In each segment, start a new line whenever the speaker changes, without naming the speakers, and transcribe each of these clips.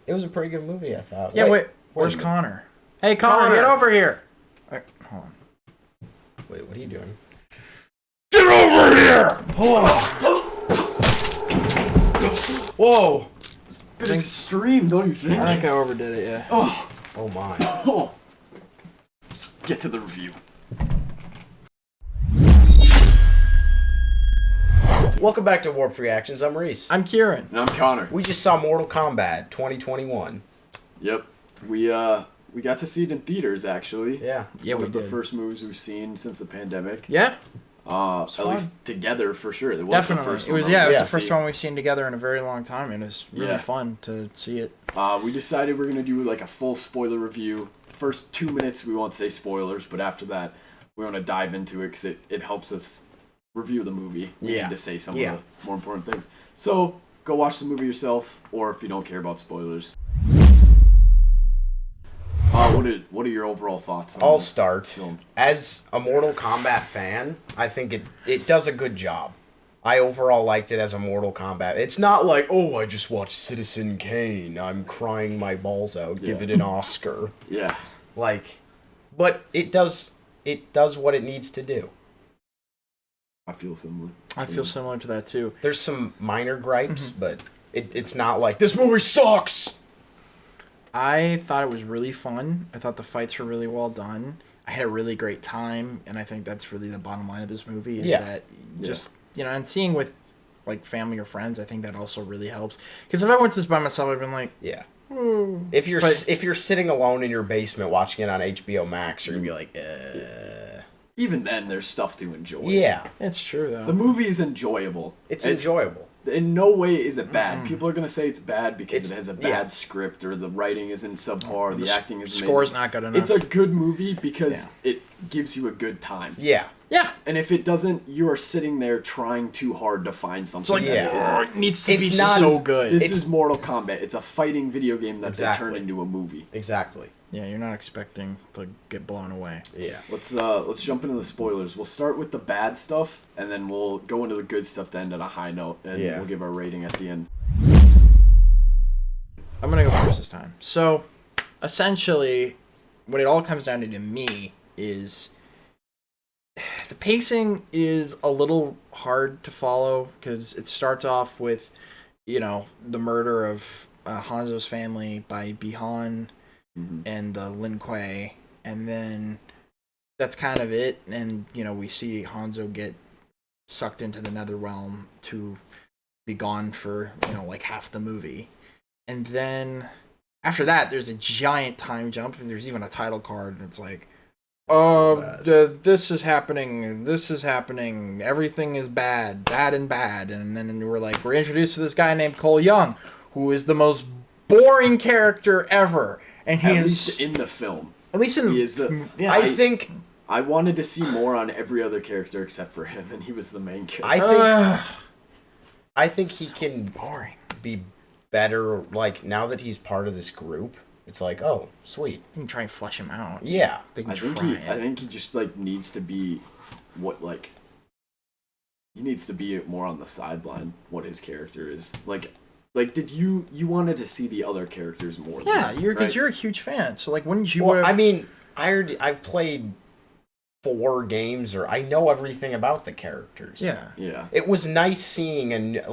It was a pretty good movie, I thought.
Yeah, wait. Where's Connor? Hey,
Connor,
get over here.
Hold on. Wait, what are you doing?
Get over here! Whoa.
Bit extreme, don't you think?
I think I overdid it, yeah.
Oh my.
Let's get to the review.
Welcome back to Warped Reactions. I'm Reese.
I'm Kieran.
And I'm Connor.
We just saw Mortal Kombat 2021.
Yep. We got to see it in theaters, actually.
Yeah.
Yeah,
One
we
of
did.
the first movies we've seen since the pandemic.
Yeah,
At
fun.
least together for sure. It was
definitely.
The first
It was
one
it was
Yeah.
the first one we've seen together in a very long time, and it's really
Yeah.
fun to see it.
We decided we're gonna do like a full spoiler review. First 2 minutes we won't say spoilers, but after that we want to dive into it because it helps us review the movie. We
Yeah.
need to say some
Yeah.
of the more important things. So go watch the movie yourself, or if you don't care about spoilers. What are your overall thoughts on
I'll
the
start.
film?
As a Mortal Kombat fan, I think it does a good job. I overall liked it as a Mortal Kombat. It's not like, oh, I just watched Citizen Kane. I'm crying my balls out. Give
Yeah.
it an Oscar.
Yeah.
Like, but it does what it needs to do.
I feel similar.
I feel similar to that too.
There's some minor gripes, but it's not like, this movie sucks!
I thought it was really fun. I thought the fights were really well done. I had a really great time, and I think that's really the bottom line of this movie is that just, and seeing with like family or friends, I think that also really helps. Because if I went to this by myself, I'd been like,
Yeah. If you're sitting alone in your basement watching it on HBO Max, you're gonna be like,
Even then, there's stuff to enjoy.
yeah,
it's true though.
The movie is enjoyable.
it's enjoyable.
In no way is it bad. People are gonna say it's bad because it has a bad
yeah.
script or the writing isn't subpar, the acting is amazing.
score's not good enough.
It's a good movie because it gives you a good time.
Yeah,
yeah.
And if it doesn't, you are sitting there trying too hard to find something.
Like,
that isn't.
it needs to
It's
be
not-
so good.
This is Mortal Kombat. It's a fighting video game that
Exactly.
they turned into a movie.
exactly.
Yeah, you're not expecting to get blown away.
Yeah.
Let's jump into the spoilers. We'll start with the bad stuff, and then we'll go into the good stuff to end on a high note, and we'll give our rating at the end.
I'm gonna go first this time. So, essentially, what it all comes down to me is the pacing is a little hard to follow because it starts off with, the murder of Hanzo's family by Bihan and Lin Kuei, and then that's kind of it. And we see Hanzo get sucked into the Netherrealm to be gone for like half the movie. And then after that, there's a giant time jump, and there's even a title card, and it's like, this is happening, everything is bad, and bad. And then we're introduced to this guy named Cole Young, who is the most boring character ever. And he
At
is,
least in the film.
at least in
He is the.
yeah,
I think
I wanted to see more on every other character except for him, and he was the main character.
I think he can
boring.
be better. Like, now that he's part of this group, it's like, oh, sweet.
You can try and flesh him out.
Yeah.
They can
I think
try
he.
it.
I think he just needs to be, he needs to be more on the sideline. What his character is like. Did you wanted to see the other characters more?
Yeah,
than,
because
right?
you're a huge fan. So wouldn't you?
Well, I mean, I've played 4 games, or I know everything about the characters.
Yeah.
Yeah.
It was nice seeing it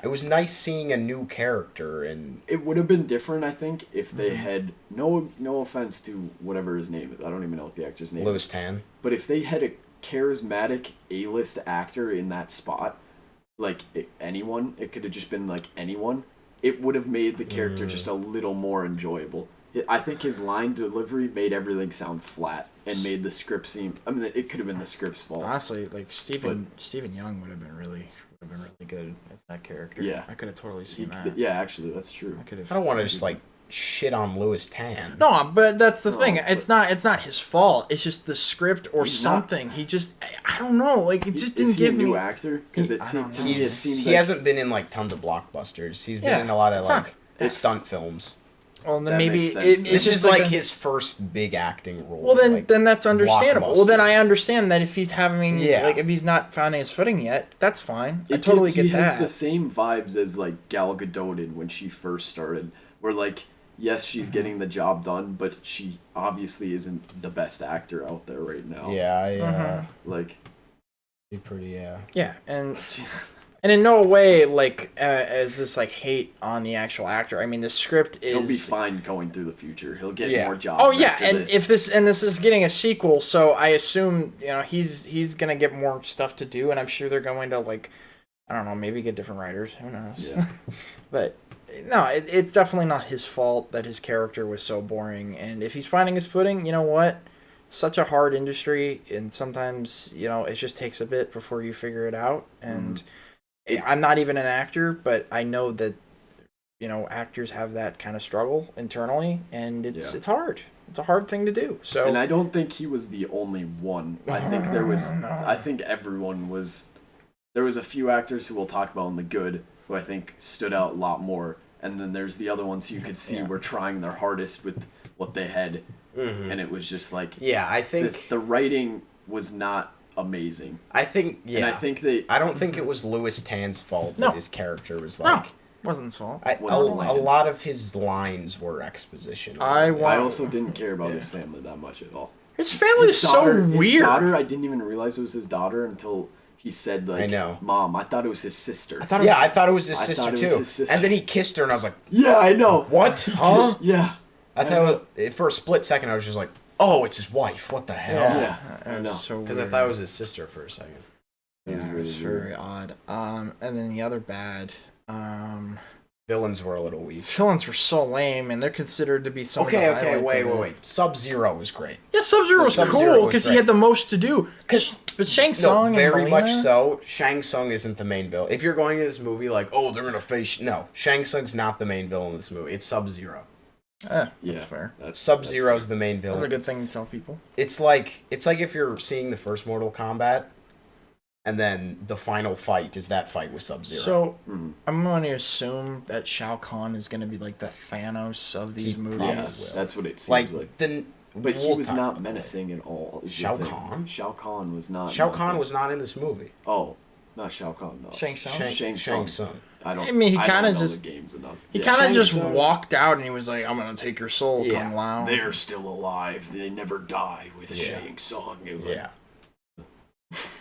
was nice seeing a new character, and
It would have been different, I think, if they had no offense to whatever his name is. I don't even know what the actor's name
Louis
is.
Tan.
But if they had a charismatic A-list actor in that spot, anyone, it could have just been anyone. It would have made the character just a little more enjoyable. I think his line delivery made everything sound flat and made the script seem. I mean, it could have been the script's fault.
Honestly, Stephen Young would have been really good as that character.
Yeah.
I could have totally seen that.
Yeah, actually, that's true.
I could have.
I don't want to just shit on Louis Tan.
No, but that's the thing.
but-
It's not his fault. It's just the script or
He's not-
something. He just I don't know. It just didn't
Is he
give
a new
me.
actor? Because it
I
seemed
don't
to
know.
me it seemed
He hasn't been in tons of blockbusters. He's been
Yeah,
in a lot of
it's not-
stunt films.
Well, then
That
maybe
makes sense.
it's
This
just
is like
a-
his first big acting role.
Well, then
like,
that's understandable. Well, then
blockbuster.
I understand that if he's having
Yeah.
like if he's not finding his footing yet, that's fine. I
It
totally
he
get
has
that.
the same vibes as like Gal Gadot did when she first started, where like yes, she's getting the job done, but she obviously isn't the best actor out there right now.
Yeah,
Like,
be pretty,
Yeah, and in no way like as this like hate on the actual actor. I mean, the script is.
he'll be fine going through the future. He'll get
Yeah.
more jobs.
Oh yeah,
after
and
this.
if this is getting a sequel, so I assume he's gonna get more stuff to do, and I'm sure they're going to like, I don't know, maybe get different writers. Who knows?
Yeah.
But no, it's definitely not his fault that his character was so boring. And if he's finding his footing, you know what? It's such a hard industry, and sometimes it just takes a bit before you figure it out. And I'm not even an actor, but I know that actors have that kind of struggle internally, and it's hard. It's a hard thing to do. So,
and I don't think he was the only one. I think there was. I think everyone was. There was a few actors who we'll talk about in the good who I think stood out a lot more, and then there's the other ones who you could see were trying their hardest with what they had, and it was just like
I think
the writing was not amazing.
I think
And I think
I don't think it was Louis Tan's fault
No.
that his character was
no,
like.
wasn't his fault.
A
Wasn't bland.
lot of his lines were exposition.
I
I also didn't care about his family that much at all.
His family is so weird.
His daughter, I didn't even realize it was his daughter until he said like,
I know.
"Mom, I thought it was his sister."
I thought it was his
I
sister
thought it
too.
was his sister.
And then he kissed her, and I was like,
Yeah, I know.
"What? Huh?"
Yeah.
I thought for a split second I was just like, "Oh, it's his wife. What the hell?"
Yeah. I
It
know.
was so
Because I
weird.
thought it was his sister for a second.
It was
Yeah,
really
it's
weird.
very odd. And then the other bad.
Villains were a little weak.
Villains were so lame, and they're considered to be some of the highlights
wait.
of it.
Sub-Zero was great.
Yeah, Sub-Zero was
Sub-Zero
cool
was
because he
great.
had the most to do. But Shang Tsung
No, very
and
much
Melina?
so. Shang Tsung isn't the main villain. If you're going to this movie like, oh, they're gonna face no, Shang Tsung's not the main villain in this movie. It's Sub-Zero.
Yeah,
Yeah,
that's fair.
Sub-Zero's the main
That's
villain.
a good thing to tell people.
It's like if you're seeing the first Mortal Kombat, and then the final fight is that fight with Sub-Zero.
So, I'm going to assume that Shao Kahn is going to be like the Thanos of these movies.
Yes, that's what it seems like.
then,
But he
we'll
was
talk
not
about
menacing at all. is the
Shao
thing.
Kahn?
Shao Kahn was not.
it. Shao
nothing.
Kahn was not in this movie.
Oh, not Shao Kahn. No.
Shang Tsung?
Shang Tsung.
Tsung.
I don't.
I mean, he
don't
kinda
know
just-
the games enough.
He
Yeah.
kind of
Shang
just
Tsung,
walked out and he was like, I'm going to take your soul,
Yeah.
Kung Lao.
They're still alive. They never die with Shang Tsung. It was like,
Yeah.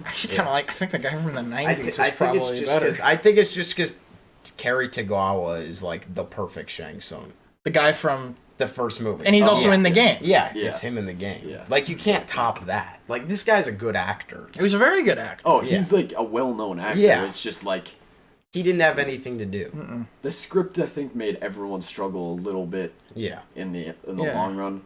Actually, kind of like, I think the guy from the 90s
I
was
think
probably
it's just
better.
'cause- I think it's just because Kerry Tagawa is like the perfect Shang Tsung.
The guy from...
The first movie.
And he's also
yeah.
in the game.
Yeah,
Yeah.
it's him in the game.
Yeah.
Like, you can't top that. Like, this guy's a good actor.
He was a very good actor.
oh,
Yeah.
he's like a well-known actor.
Yeah.
It's just like
He didn't have anything to do.
the script. I think made everyone struggle a little bit
Yeah.
in the
Yeah.
long run.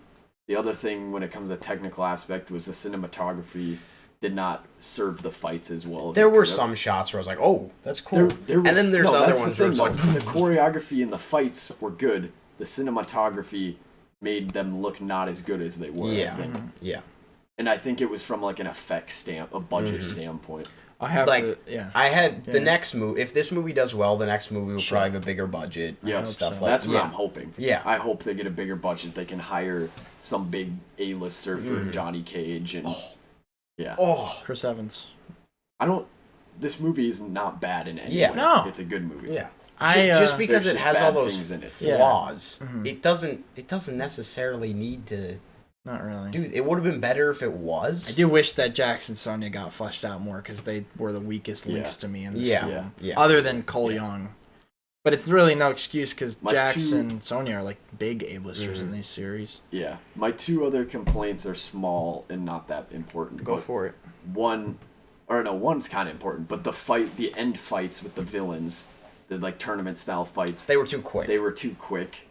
The other thing when it comes to technical aspect was the cinematography did not serve the fights as well as
There
it
were
could have.
some shots where I was like, oh, that's cool.
There was,
and then there's
no,
other
that's
ones
the
where
thing,
it's like,
though. The choreography and the fights were good. The cinematography made them look not as good as they were.
yeah.
I think.
Yeah.
And I think it was from like an effect a budget standpoint.
I have
Like,
to... Yeah.
I had
Yeah.
the next movie. If this movie does well, the next movie will
Sure.
probably have a bigger budget.
Yeah,
and stuff
so.
like
That's what
yeah.
I'm hoping.
Yeah.
I hope they get a bigger budget. They can hire some big A-lister for Johnny Cage and yeah.
Oh,
Chris Evans.
I don't. This movie is not bad in any
Yeah.
way.
No.
It's a good movie.
yeah.
I,
Just because
there's
it
just
has all
bad
those
things in it.
Yeah.
flaws, it doesn't necessarily need to.
Not really.
Dude, it would have been better if it was.
I do wish that Jax and Sonya got fleshed out more because they were the weakest links
Yeah.
to me in this
Yeah.
film.
Yeah.
Other than Cole Young. But it's really no excuse because
My
Jax
two-
and Sonya are like big A-listers in these series.
Yeah. My two other complaints are small and not that important. but
for it.
one's kind of important, but the end fights with the villains, the like tournament style fights,
They were too quick.
they were too quick.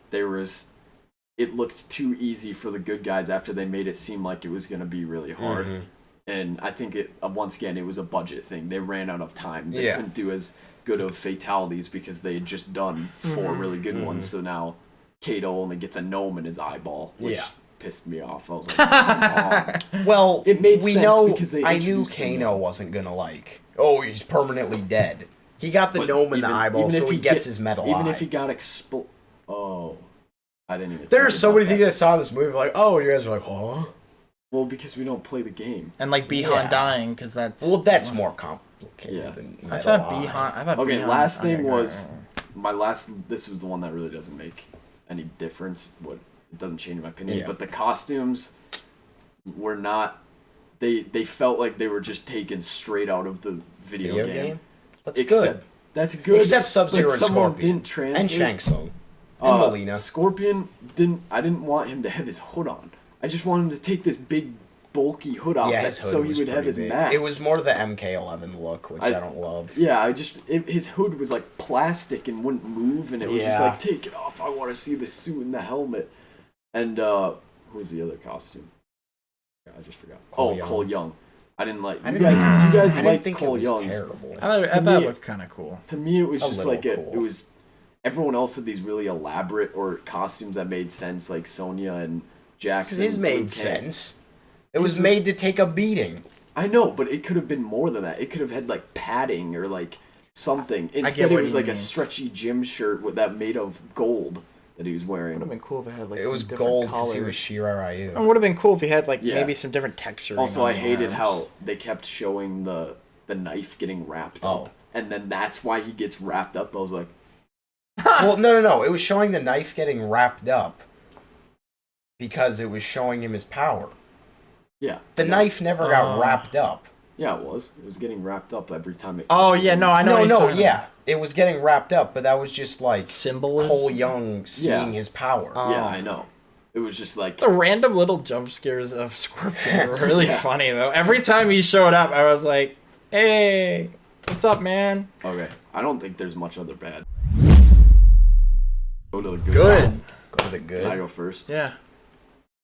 It looked too easy for the good guys after they made it seem like it was going to be really hard. And I think once again, it was a budget thing. They ran out of time. They
Yeah.
couldn't do as good of fatalities because they had just done 4 really good ones. So now Kato only gets a gnome in his eyeball, which
Yeah.
pissed me off. I was like, come on.
Well,
It made
we
sense
know.
because they
I knew
introduced him.
Kano wasn't gonna like. Oh, he's permanently dead. He got the
But
gnome in the eyeball,
even
so
if
he gets his medal.
Even if he got Oh. I didn't even.
There are so many
think
things that saw this movie like, oh, you guys are like, huh?
Well, because we don't play the game.
And like Bihan dying because that's
more complicated than
I
Metal
thought
Eye.
Bihan. I thought.
Okay,
Bihan,
last thing
okay,
was my last. This was the one that really doesn't make any difference. It doesn't change my opinion.
Yeah.
But the costumes were not. They felt like they were just taken straight out of the video game.
That's
Except,
good.
That's good.
Except Sub-Zero and
someone
Scorpion.
didn't translate.
And Shang Tsung. And Melina.
Scorpion didn't. I didn't want him to have his hood on. I just wanted him to take this big, bulky hood off,
Yeah, his hood
so he
was
would have
pretty
his
big.
mask.
It was more the MK11 look, which I don't love.
Yeah, his hood was like plastic and wouldn't move, and it was just
Yeah.
like, take it off. I want to see the suit and the helmet. And who was the other costume? I just forgot. Cole Young. I didn't like. You guys liked Cole Young.
Terrible.
I thought it looked kind of cool.
To me, it was
A
just
little
like
cool.
it was. Everyone else had these really elaborate or costumes that made sense, like Sonya and Jackson.
His
Liu
made
Kang.
sense. It was made to take a beating.
I know, but it could have been more than that. It could have had like padding or like something. Instead,
what
it was
he
like a
means.
stretchy gym shirt with that made of gold that he was wearing.
Would have been cool if it had like
It
some
was
different
gold because
colors.
he was Shira Ryu.
It would have been cool if he had like
Yeah.
maybe some different texture.
Also, I hated how they kept showing the knife getting wrapped
Oh.
up, and then that's why he gets wrapped up. I was like,
Well, no. It was showing the knife getting wrapped up because it was showing him his power.
yeah,
The knife never got wrapped up.
yeah, it was getting wrapped up every time it.
Oh yeah, no, I know. what he's talking about.
It was getting wrapped up, but that was just like
Symbolism.
Cole Young seeing
Yeah.
his power.
Yeah, I know. It was just like
The random little jump scares of Scorpion were really funny though. Every time he showed up, I was like, "Hey, what's up, man?"
okay. I don't think there's much other bad. Go to the good.
Good.
stuff.
Go to the
Can I
good.
go first?
Yeah.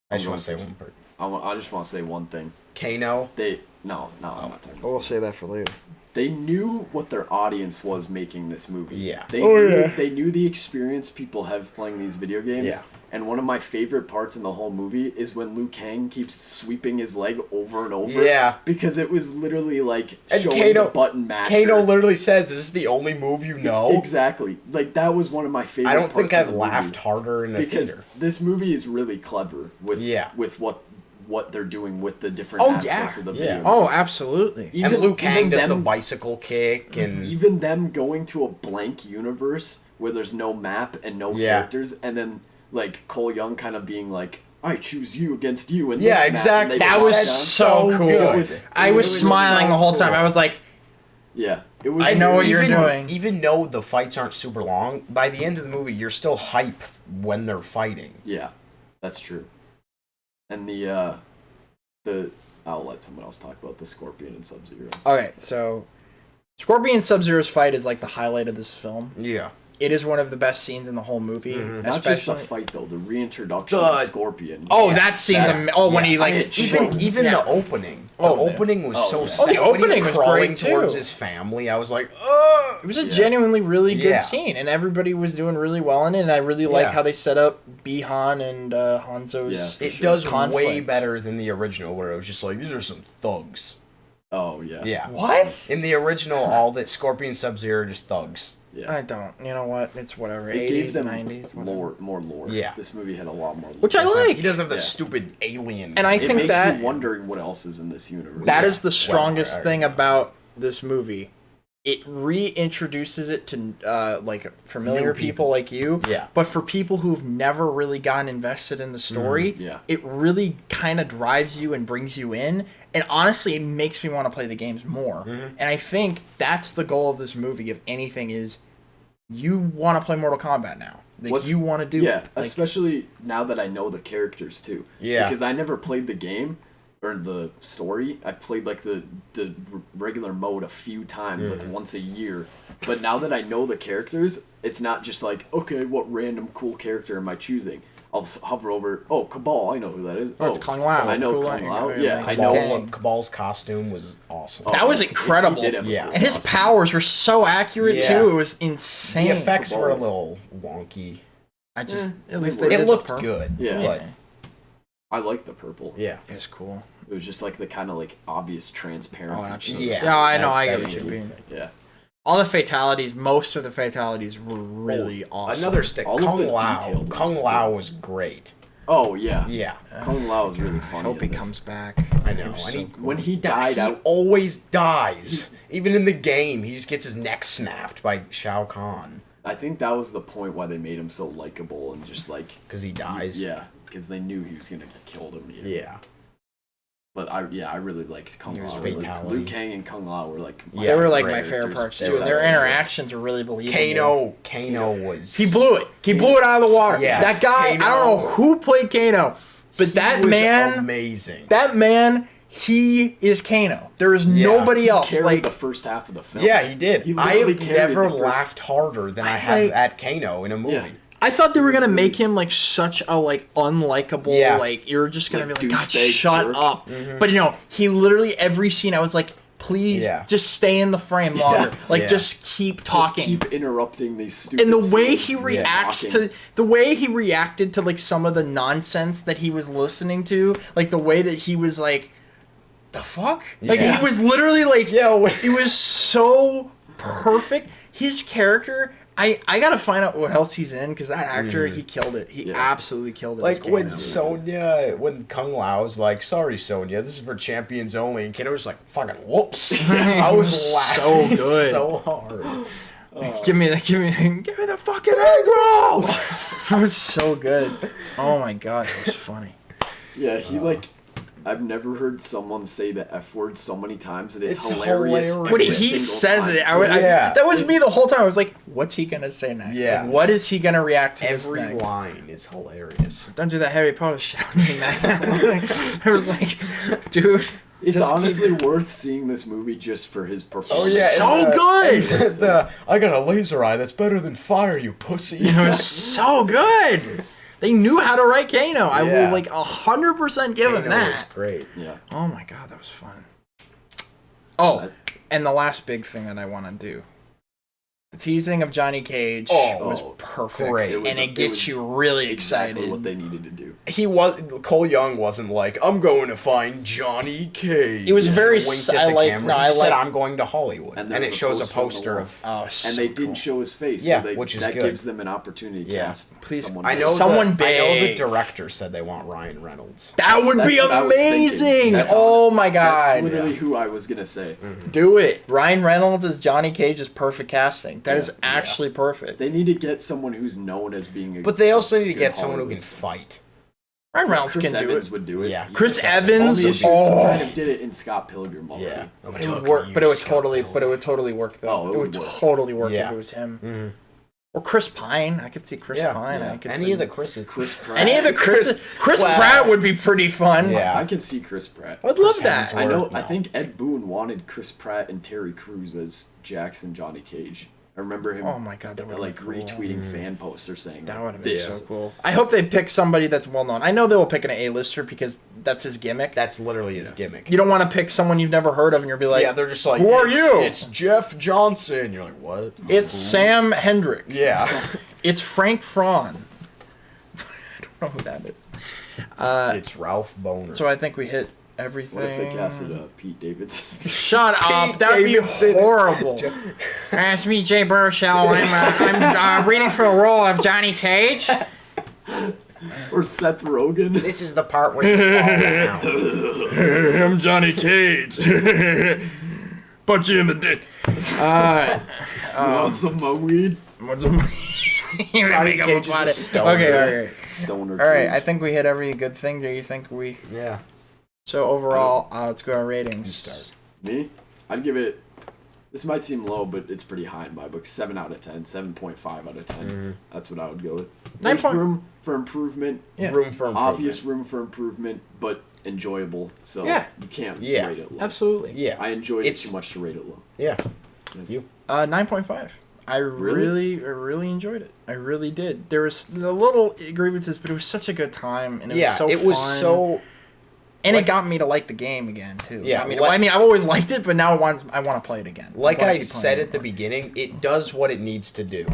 I just
I'm
want to say
going
one part.
I just want to say one thing.
Kano.
No, I'm not talking.
We'll say that for later.
They knew what their audience was making this movie.
Yeah.
They knew the experience people have playing these video games.
Yeah.
And one of my favorite parts in the whole movie is when Liu Kang keeps sweeping his leg over and over.
Yeah.
Because it was literally like
And
showing the button masher.
Kano literally says, "Is this the only move you know?"
Exactly. Like that was one of my favorite
I don't think
parts of
I've
the
laughed
movie.
harder in a
Because
theater.
this movie is really clever with
Yeah.
with what they're doing with the different
Oh,
aspects
yeah.
of the
Yeah.
video. game.
Oh, absolutely.
And Liu
even
Kang does the
them-
bicycle kick, and
even them going to a blank universe where there's no map and no
Yeah.
characters, and then like Cole Young kind of being like, "I choose you against you," and
Yeah,
this map, and
exactly.
they
That
walk
was
down.
so cool. I was smiling
so
the whole time.
cool.
I was like,
Yeah, it was.
I know what you're
even,
doing.
Even though the fights aren't super long, by the end of the movie, you're still hype when they're fighting.
Yeah, that's true. And the I'll let someone else talk about the Scorpion and Sub-Zero.
okay, so Scorpion Sub-Zero's fight is like the highlight of this film.
Yeah.
It is one of the best scenes in the whole movie.
Not just
Especially
the fight though, the reintroduction
The-
of Scorpion.
Oh, that scene's when he like
Even the opening. The opening was so sad.
the
When he's
opening was
crawling
great,
towards
too.
his family. I was like, ugh.
It was a genuinely really good
Yeah.
scene, and everybody was doing really well in it. And I really like
Yeah.
how they set up Bihan and Hanzo's.
Yeah.
It does
conflict.
way better than the original, where it was just like, these are some thugs.
Oh yeah.
Yeah.
What?
In the original, all that Scorpion Sub-Zero are just thugs.
Yeah.
I don't. You know what? It's whatever.
It gave
80s,
them
90s. whatever.
more lore.
Yeah.
This movie had a lot more lore.
Which I like.
He doesn't have the
Yeah.
stupid alien.
And I
It
think
makes
that
you wondering what else is in this universe.
that
Yeah.
is the strongest
Well,
thing about this movie. It reintroduces it to like familiar
New
people
people.
like you.
Yeah.
But for people who've never really gotten invested in the story,
yeah.
it really kind of drives you and brings you in. And honestly, it makes me want to play the games more. And I think that's the goal of this movie, if anything, is you want to play Mortal Kombat now. Like, you want to do
Yeah,
it. Like,
especially now that I know the characters too.
Yeah.
Because I never played the game or the story. I've played like the regular mode a few times, like once a year. But now that I know the characters, it's not just like, okay, what random cool character am I choosing? I'll hover over. Oh, Cabal, I know who that is.
Oh, it's Kung Lao.
I know
Cool
Kung
Lao.
Lao.
Yeah,
Yeah,
like
I know.
Cabal.
Cabal's costume was awesome.
Oh,
That was
he
incredible.
did have a
Yeah.
cool
and his
costume.
powers were so accurate
Yeah.
too. It was insane.
The effects were a
Cabals.
little wonky.
I just at
it
least they
worked.
did
It
the
looked
purple.
good.
Yeah.
But,
I like the purple.
yeah.
It was cool.
It was just like the kind of like obvious transparency.
Oh, absolutely.
Yeah,
Yeah, I know. I
that's
get what you
cool.
mean.
Yeah.
All the fatalities, most of the fatalities were really awesome.
Another stick.
All of
Kung
the
Lao.
detailed
Kung
ones.
Lao was great.
Oh yeah.
Yeah.
Kung Lao is really
I
funny.
hope he
in this.
comes back.
I know.
was
And
so
he,
cool.
When he died
he
out.
always dies. Even in the game, he just gets his neck snapped by Shao Kahn.
I think that was the point why they made him so likable and just like.
Because he dies.
Yeah, because they knew he was gonna get killed in the end.
Yeah.
But I really liked Kung
He was
Lao.
fatality.
Liu Kang and Kung Lao were like.
Yeah,
They were like
great
my favorite parts too.
Besides
Their
the-
interactions were really believable.
Kano was...
He blew it. He blew it out of the water.
Yeah.
That guy,
Kano-
I don't know who played Kano, but that
was
man,
amazing.
that man, he is Kano. There is nobody else.
Carried
Like
the first half of the film.
Yeah, he did.
He
I
literally
have
carried
never
the first-
laughed harder than I have
Like-
at Kano in a movie.
Yeah.
I thought they were gonna make him like such a like unlikable,
Yeah.
like you're just gonna
Like
be like, God,
douchebag
shut
jerk.
up. But you know, he literally every scene I was like, please
Yeah.
just stay in the frame longer. Like
Yeah.
just keep talking.
Just keep interrupting these stupid.
And the way
scenes
he
and
reacts
talking.
to the way he reacted to like some of the nonsense that he was listening to, like the way that he was like, the fuck? Like
Yeah.
he was literally like,
Yeah, when-
it was so perfect. His character, I gotta find out what else he's in because that actor he killed it. He
Yeah.
absolutely killed it.
Like
as
when
Kano.
Sonya, when Kung Lao's like, "Sorry, Sonya, this is for champions only," and Kano was like, "Fucking whoops!" I was
So
laughing
good.
so hard.
Give me the fucking egg roll. That was so good. Oh my god, it was funny.
Yeah, he like. I've never heard someone say the F word so many times, and it's
It's
hilarious.
hilarious.
When
every
he
single
says
time.
it,
Yeah.
that was me the whole time. I was like, "What's he gonna say next?
Yeah.
Like, what is he gonna react to
Every
this next?"
line is hilarious.
Don't do that Harry Potter shit on me, man. I was like, dude,
It's
just
honestly worth seeing this movie just for his performance.
Oh yeah,
So
and,
good!
I got a laser eye that's better than fire, you pussy.
It was so good. They knew how to write Kano. I
Yeah.
will like 100% give him
Kano was
that.
great.
Yeah.
Oh my god, that was fun. Oh, and the last big thing that I want to do. The teasing of Johnny Cage was perfect.
great.
And it gets you really
Exactly
excited.
what they needed to do.
Cole Young wasn't like, "I'm going to find Johnny Cage."
It was very
Winked
s-
at
I
the
like-
camera.
no,
He
I
said,
like-
"I'm going to Hollywood,"
And
and
there
it
was a
shows a
poster on the
poster
wall.
of.
Oh, so
And they
cool.
didn't show his face.
Yeah,
so
which is
that
good.
gives them an opportunity to
Yeah.
cast
Please-
someone.
I know.
else.
Someone
I know the
big.
director said they want Ryan Reynolds.
That would
That's
be
what I was thinking.
amazing.
That's
Oh my
That's
god.
literally who I was gonna say.
Do it. Ryan Reynolds as Johnny Cage is perfect casting. That is
Yeah.
actually perfect.
They need to get someone who's known as being a.
But they also need to
good
get someone who can
Hollywood
fight.
Ryan Reynolds
Chris
can do
Evans
it.
would do it.
Yeah.
Chris
All
Evans.
the issues
Oh.
kind of did it in Scott Pilgrim already.
Yeah.
But it would work. But it would totally work though.
Oh,
it would
work.
totally work
Yeah.
if it was him.
Mhm.
Or Chris Pine. I could see Chris
Yeah.
Pine.
Yeah.
I could
Any
see
of the Chris's.
Chris Pratt.
Any of the Chris
Well,
Pratt would be pretty fun.
Yeah.
I can see Chris Pratt.
I'd love
Chris
that.
Hemsworth.
I know.
No.
I think Ed Boon wanted Chris Pratt and Terry Crews as Jax and Johnny Cage. I remember him.
Oh my god, that would
like
be cool.
retweeting fan posters saying
That would have been
this.
so cool. I hope they pick somebody that's well known. I know they will pick an A-lister because that's his gimmick.
That's literally his gimmick.
You don't want to pick someone you've never heard of and you'll be like,
Yeah, they're just like,
who are
"It's-
you?
It's Jeff Johnson." You're like, "What?"
It's Sam Hendrick.
Yeah.
It's Frank Fraun. I don't know who that is.
It's Ralph Boner.
So I think we hit everything.
What if they casted Pete Davidson?
Shut up!
Pete
That would be
Davidson.
horrible. It's me, Jay Baruchel. I'm reading for the role of Johnny Cage.
or Seth Rogen?
This is the part where you fall down.
I'm Johnny Cage. Punch you in the dick.
You want some weed?
What's a make up
Cage is
about
a
it?
stoner.
Okay.
Stoner.
All right.
Cage.
I think we hit every good thing. Do you think we?
Yeah.
So overall, let's go our ratings.
Start.
Me? I'd give it. This might seem low, but it's pretty high in my book. 7 out of 10. 7.5 out of 10. That's what I would go with. There's room for improvement.
Yeah.
Room for improvement.
Obvious room for improvement, but enjoyable. So
Yeah.
you can't
Yeah.
rate it low.
Absolutely.
Yeah.
I enjoyed
It's-
it too much to rate it low.
Yeah. You.
9.5. I really enjoyed it. I really did. There was the little grievances, but it was such a good time, and it was so
it was
fun.
so.
And
like-
it got me to like the game again too.
Yeah,
I mean,
like-
I've always liked it, but now I want to play it again.
Like
wanna
I
keep playing
said
it
at the
more.
beginning, it does what it needs to do.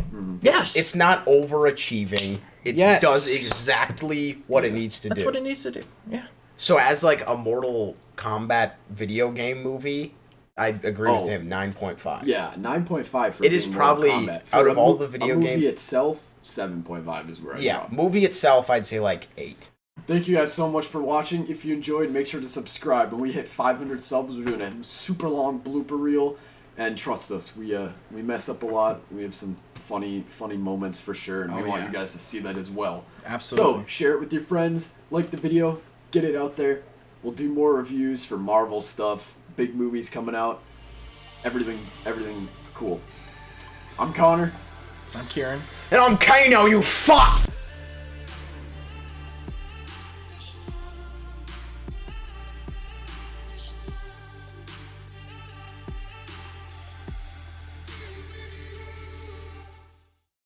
Yes,
It's not overachieving. It
Yes.
does exactly what it needs to
that's
do.
what it needs to do. Yeah.
So as like a Mortal Kombat video game movie, I agree with him. 9.5.
Yeah, 9.5 for
it is probably out of all the video games.
A movie itself, 7.5 is where I drop.
Movie itself, I'd say like 8.
Thank you guys so much for watching. If you enjoyed, make sure to subscribe. When we hit 500 subs, we're doing a super long blooper reel. And trust us, we mess up a lot. We have some funny moments for sure, and we want you guys to see that as well.
Absolutely.
So share it with your friends, like the video, get it out there. We'll do more reviews for Marvel stuff, big movies coming out, everything cool. I'm Connor.
I'm Kieran.
And I'm Kano, you fuck!